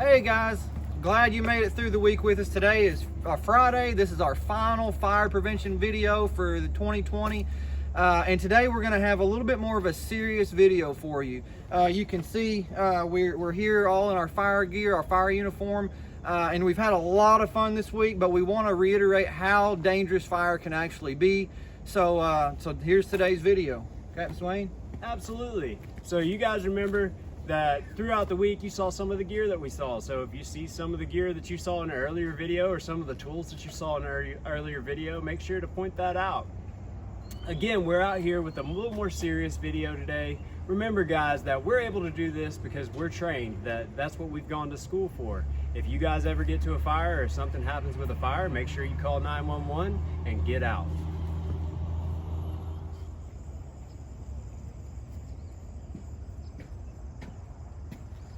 Hey guys, glad you made it through the week with us. Today is Friday. This is our final fire prevention video for the 2020. And today we're going to have a little bit more of a serious video for you. You can see we're here all in our fire gear, our fire uniform, and we've had a lot of fun this week, but we want to reiterate how dangerous fire can actually be. So here's today's video. Captain Swain? Absolutely. So you guys remember that throughout the week you saw some of the gear that we saw. So if you see some of the gear that you saw in an earlier video or some of the tools that you saw in an earlier video, make sure to point that out. Again, we're out here with a little more serious video today. Remember guys, that we're able to do this because we're trained. That's what we've gone to school for. If you guys ever get to a fire or something happens with a fire, make sure you call 911 and get out.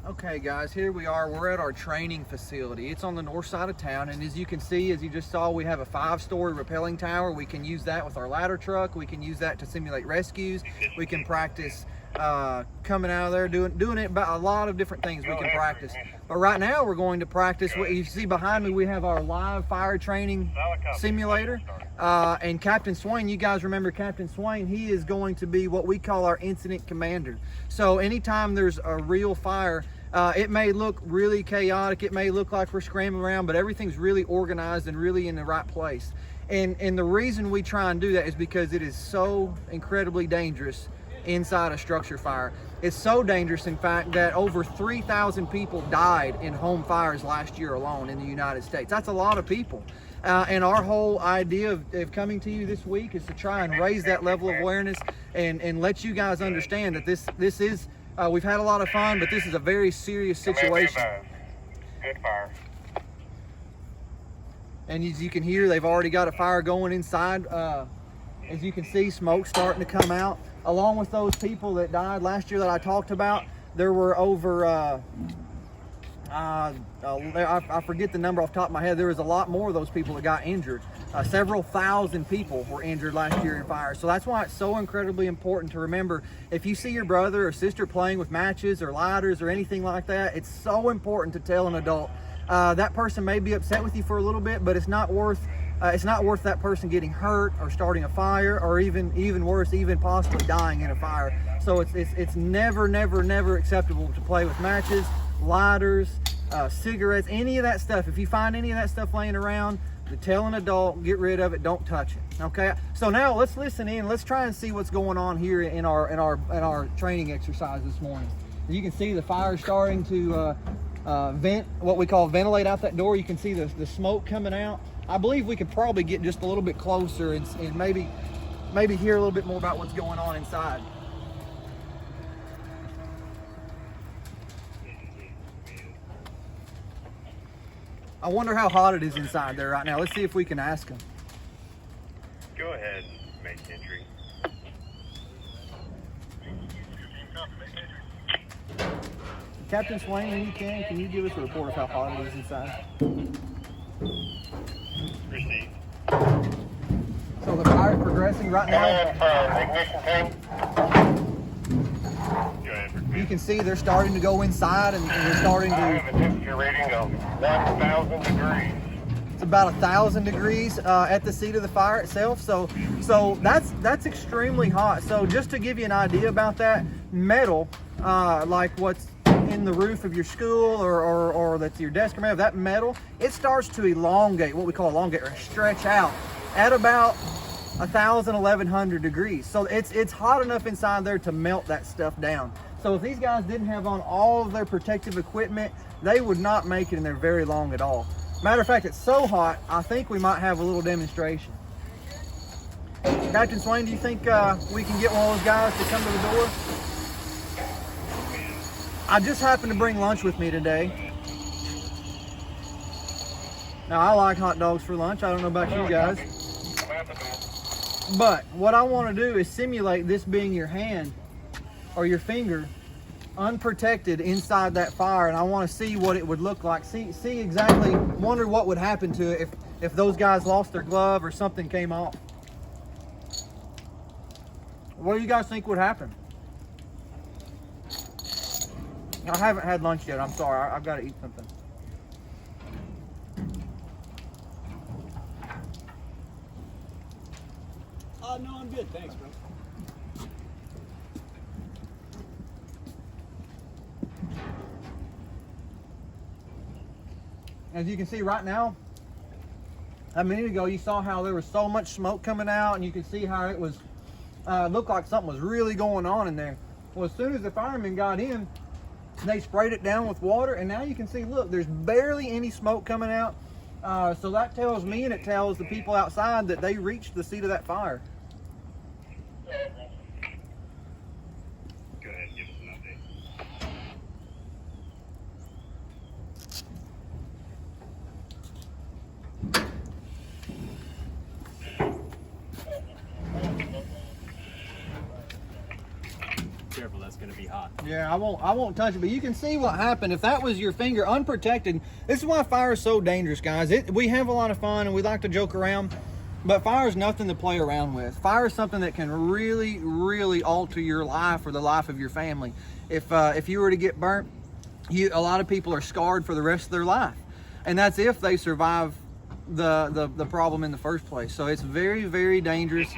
Okay guys, here we are. We're at our training facility. It's on the north side of town, and as you can see, as you just saw, we have a 5-story rappelling tower. We can use that with our ladder truck. We can use that to simulate rescues. We can practice coming out of there, doing it about a lot of different things we can practice. But right now we're going to practice what you see behind me. We have our live fire training simulator. And Captain Swain, you guys remember Captain Swain, he is going to be what we call our incident commander. So anytime there's a real fire, it may look really chaotic, it may look like we're scrambling around, but everything's really organized and really in the right place. And the reason we try and do that is because it is so incredibly dangerous inside a structure fire. It's so dangerous, in fact, that over 3,000 people died in home fires last year alone in the United States. That's a lot of people. And our whole idea of coming to you this week is to try and raise that level of awareness and let you guys understand that this is, we've had a lot of fun, but this is a very serious situation. Good fire. And as you can hear, they've already got a fire going inside. As you can see, smoke starting to come out. Along with those people that died last year that I talked about, there were over, I forget the number off the top of my head. There was a lot more of those people that got injured. Several thousand people were injured last year in fire. So that's why it's so incredibly important to remember, if you see your brother or sister playing with matches or lighters or anything like that, it's so important to tell an adult. That person may be upset with you for a little bit, but it's not worth that person getting hurt or starting a fire, or even worse, even possibly dying in a fire. So it's never acceptable to play with matches, lighters, cigarettes, any of that stuff. If you find any of that stuff laying around, to tell an adult, get rid of it, don't touch it. Okay, so now let's listen in. Let's try and see what's going on here in our training exercise this morning. You can see the fire starting to vent, what we call ventilate out that door. You can see the smoke coming out. I believe we could probably get just a little bit closer and maybe hear a little bit more about what's going on inside. I wonder how hot it is inside there right now. Let's see if we can ask them. Go ahead and make entry. Captain Swain, when you can you give us a report of how hot it is inside? Proceed. So the fire's progressing right now. Ignition tank. Go ahead. You can see they're starting to go inside, and they're starting I to. have a temperature reading of 1,000 degrees. It's about 1,000 degrees at the seat of the fire itself. So that's extremely hot. So just to give you an idea about that, metal, like what's in the roof of your school or that's your desk or whatever, that metal, it starts to elongate, what we call elongate, or stretch out at about 1,000, 1,100 degrees. So it's hot enough inside there to melt that stuff down. So if these guys didn't have on all of their protective equipment, they would not make it in there very long at all. Matter of fact, it's so hot, I think we might have a little demonstration. Captain Swain, do you think we can get one of those guys to come to the door? I just happened to bring lunch with me today. Now, I like hot dogs for lunch. I don't know about you guys. But what I want to do is simulate this being your hand or your finger unprotected inside that fire, and I want to see what it would look like. See exactly, wonder what would happen to it if those guys lost their glove or something came off. What do you guys think would happen? I haven't had lunch yet. I'm sorry. I've got to eat something. No, I'm good. Thanks, bro. As you can see right now, a minute ago you saw how there was so much smoke coming out, and you can see how it was looked like something was really going on in there. Well, as soon as the firemen got in, they sprayed it down with water, and now you can see, look, there's barely any smoke coming out. So that tells me, and it tells the people outside, that they reached the seat of that fire. Go ahead and give us an update. Careful, that's gonna be hot. Yeah, I won't touch it, but you can see what happened. If that was your finger unprotected, this is why fire is so dangerous, guys. We have a lot of fun and we like to joke around, but fire is nothing to play around with. Fire is something that can really, really alter your life or the life of your family. If you were to get burnt, a lot of people are scarred for the rest of their life, and that's if they survive the problem in the first place. So it's very, very dangerous.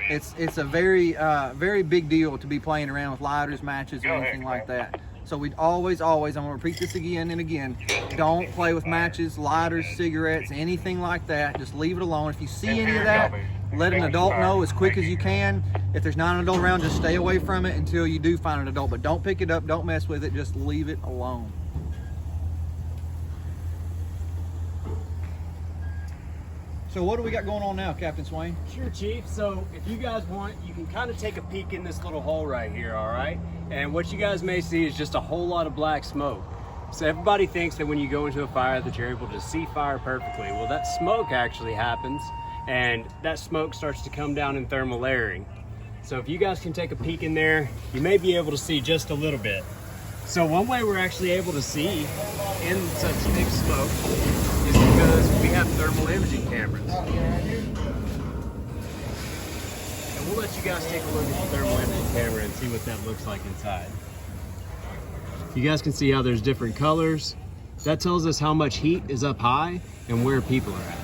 It's a very very big deal to be playing around with lighters, matches, or anything like that. So we'd always, I'm going to repeat this again and again, don't play with matches, lighters, cigarettes, anything like that. Just leave it alone. If you see any of that, let an adult know as quick as you can. If there's not an adult around, just stay away from it until you do find an adult. But don't pick it up, don't mess with it, just leave it alone. So what do we got going on now, Captain Swain? Sure, Chief. So if you guys want, you can kind of take a peek in this little hole right here, all right? And what you guys may see is just a whole lot of black smoke. So everybody thinks that when you go into a fire that you're able to see fire perfectly. Well, that smoke actually happens, and that smoke starts to come down in thermal layering. So if you guys can take a peek in there, you may be able to see just a little bit. So one way we're actually able to see in such thick smoke is because we have thermal imaging cameras. And we'll let you guys take a look at the thermal imaging camera and see what that looks like inside. You guys can see how there's different colors. That tells us how much heat is up high and where people are at.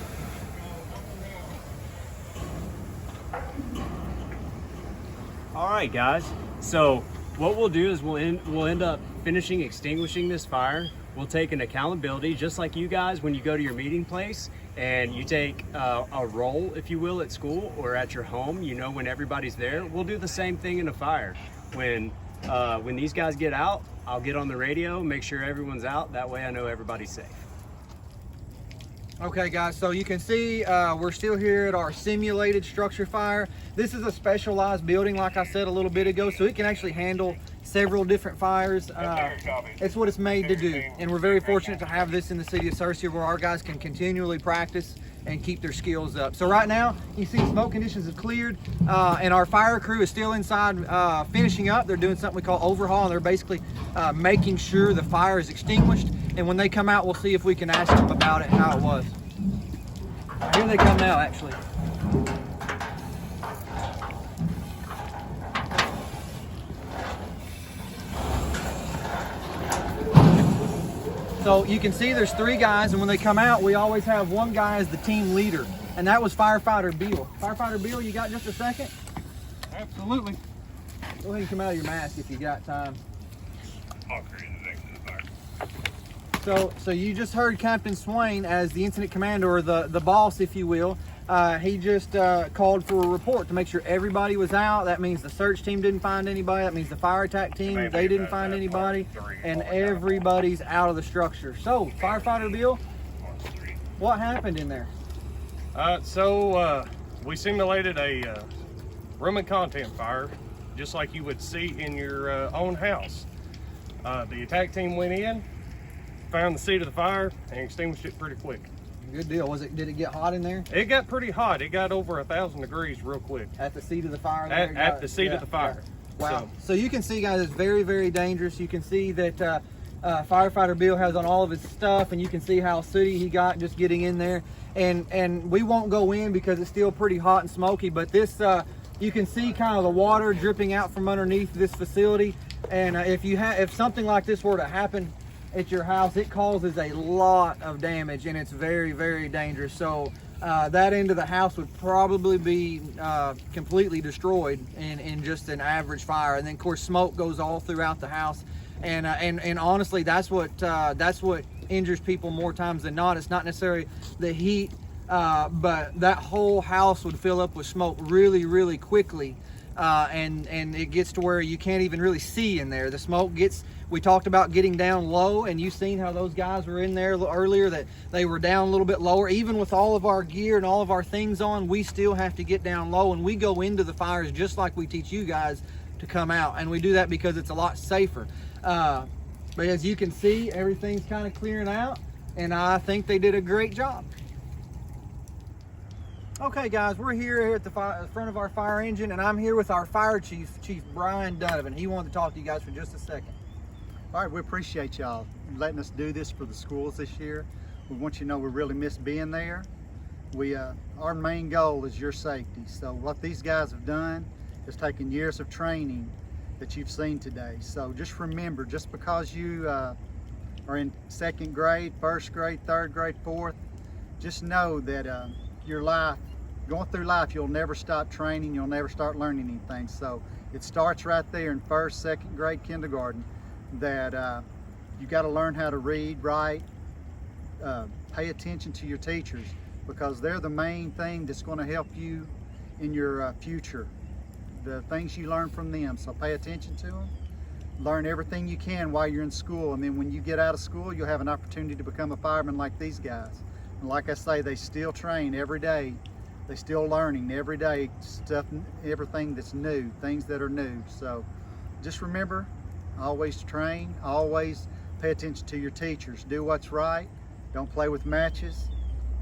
All right, guys. So what we'll do is we'll end up finishing extinguishing this fire. We'll take an accountability, just like you guys when you go to your meeting place and you take a roll, if you will, at school or at your home. You know when everybody's there. We'll do the same thing in a fire. When these guys get out, I'll get on the radio, make sure everyone's out. That way I know everybody's safe. Okay, guys, so you can see we're still here at our simulated structure fire. This is a specialized building, like I said a little bit ago, so it can actually handle several different fires. It's what it's made to do, and we're very fortunate to have this in the city of Searcy, where our guys can continually practice and keep their skills up. So right now, you see smoke conditions have cleared, and our fire crew is still inside finishing up. They're doing something we call overhaul, and they're basically making sure the fire is extinguished. And when they come out, we'll see if we can ask them about it, how it was. Here they come now, actually. So you can see there's 3 guys, and when they come out, we always have one guy as the team leader, and that was Firefighter Bill. Firefighter Bill, you got just a second? Absolutely. Go ahead and come out of your mask if you got time. All crews is exiting the fire. So you just heard Captain Swain as the incident commander, or the boss, if you will. He just called for a report to make sure everybody was out. That means the search team didn't find anybody. That means the fire attack team, they didn't find anybody. And everybody's out of the structure. So, Firefighter Bill, what happened in there? We simulated a room and content fire, just like you would see in your own house. The attack team went in, found the seat of the fire, and extinguished it pretty quick. Good deal. Did it get hot in there? It got pretty hot. It got over 1,000 degrees real quick. At the seat of the fire? At the seat of the fire. Yeah. Wow. So you can see, guys, it's very, very dangerous. You can see that Firefighter Bill has on all of his stuff, and you can see how sooty he got just getting in there. And we won't go in because it's still pretty hot and smoky, but this, you can see kind of the water dripping out from underneath this facility. And if something like this were to happen at your house, it causes a lot of damage, and it's very, very dangerous. So that end of the house would probably be completely destroyed in just an average fire. And then of course smoke goes all throughout the house, and honestly that's what injures people more times than not. It's not necessarily the heat, but that whole house would fill up with smoke really quickly, and it gets to where you can't even really see in there. The smoke gets, we talked about getting down low, and you've seen how those guys were in there earlier, that they were down a little bit lower. Even with all of our gear and all of our things on, we still have to get down low, and we go into the fires just like we teach you guys to come out. And we do that because it's a lot safer. But as you can see, everything's kind of clearing out, and I think they did a great job. Okay guys, we're here at the front of our fire engine, and I'm here with our fire chief, Chief Brian Donovan. He wanted to talk to you guys for just a second. All right, we appreciate y'all letting us do this for the schools this year. We want you to know we really miss being there. Our main goal is your safety. So what these guys have done is taken years of training that you've seen today. So just remember, just because you are in second grade, first grade, third grade, fourth, just know that your life, going through life, you'll never stop training, you'll never start learning anything. So it starts right there in first, second grade, kindergarten, that you got to learn how to read, write, pay attention to your teachers, because they're the main thing that's going to help you in your future. The things you learn from them, so pay attention to them. Learn everything you can while you're in school, and then when you get out of school, you'll have an opportunity to become a fireman like these guys. And like I say, they still train every day. They're still learning every day, stuff, everything that's new, things that are new. So just remember, always train, always pay attention to your teachers. Do what's right. Don't play with matches.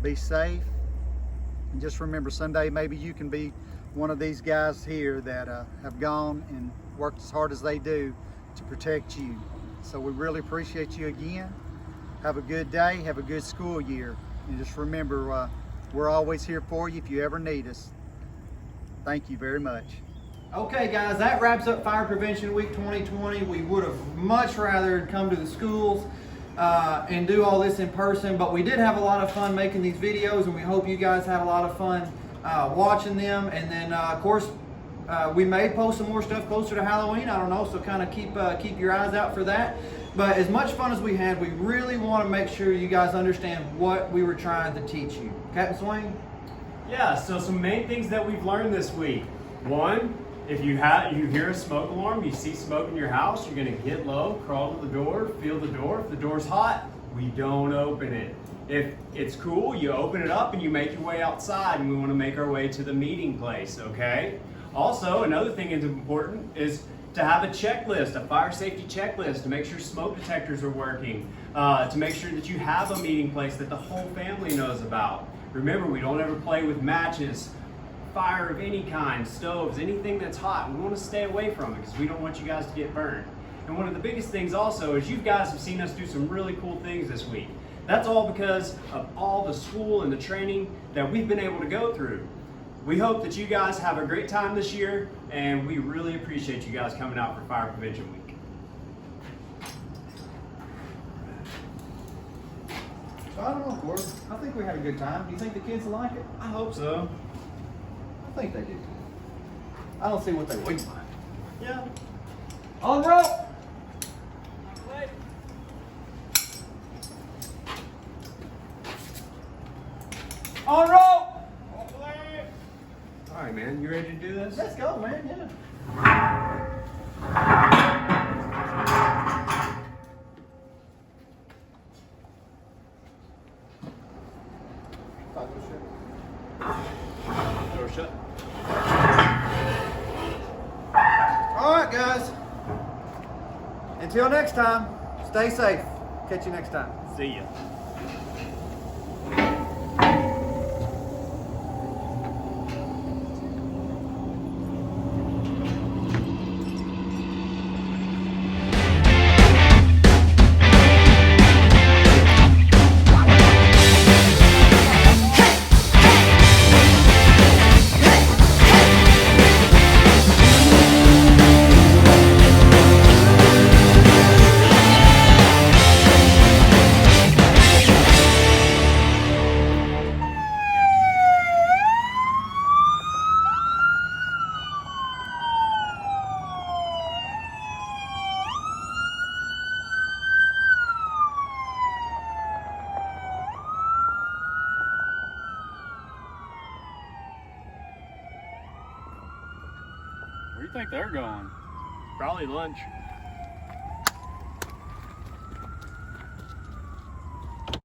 Be safe. And just remember, someday maybe you can be one of these guys here that have gone and worked as hard as they do to protect you. So we really appreciate you again. Have a good day. Have a good school year. And just remember, we're always here for you if you ever need us. Thank you very much. Okay guys, that wraps up Fire Prevention Week 2020. We would have much rather come to the schools and do all this in person, but we did have a lot of fun making these videos, and we hope you guys had a lot of fun watching them. And then of course we may post some more stuff closer to Halloween, I don't know, so kind of keep your eyes out for that. But as much fun as we had, we really want to make sure you guys understand what we were trying to teach you. Captain Swain? Yeah, so some main things that we've learned this week. One, if you hear a smoke alarm, you see smoke in your house, you're going to get low, crawl to the door, feel the door. If the door's hot, we don't open it. If it's cool, you open it up and you make your way outside, and we want to make our way to the meeting place, okay? Also, another thing that's important is to have a checklist, a fire safety checklist, to make sure smoke detectors are working, to make sure that you have a meeting place that the whole family knows about. Remember, we don't ever play with matches, fire of any kind, stoves, anything that's hot. We want to stay away from it because we don't want you guys to get burned. And one of the biggest things also is you guys have seen us do some really cool things this week. That's all because of all the school and the training that we've been able to go through. We hope that you guys have a great time this year, and we really appreciate you guys coming out for Fire Prevention Week. So I don't know, Gordon. I think we had a good time. Do you think the kids will like it? I hope so. I think they did. I don't see what they wouldn't like. Yeah. On rope! On rope! All right, man. You ready to do this? Let's go, man. Yeah. Door shut. All right, guys. Until next time, stay safe. Catch you next time. See ya. Where do you think they're going? Probably lunch.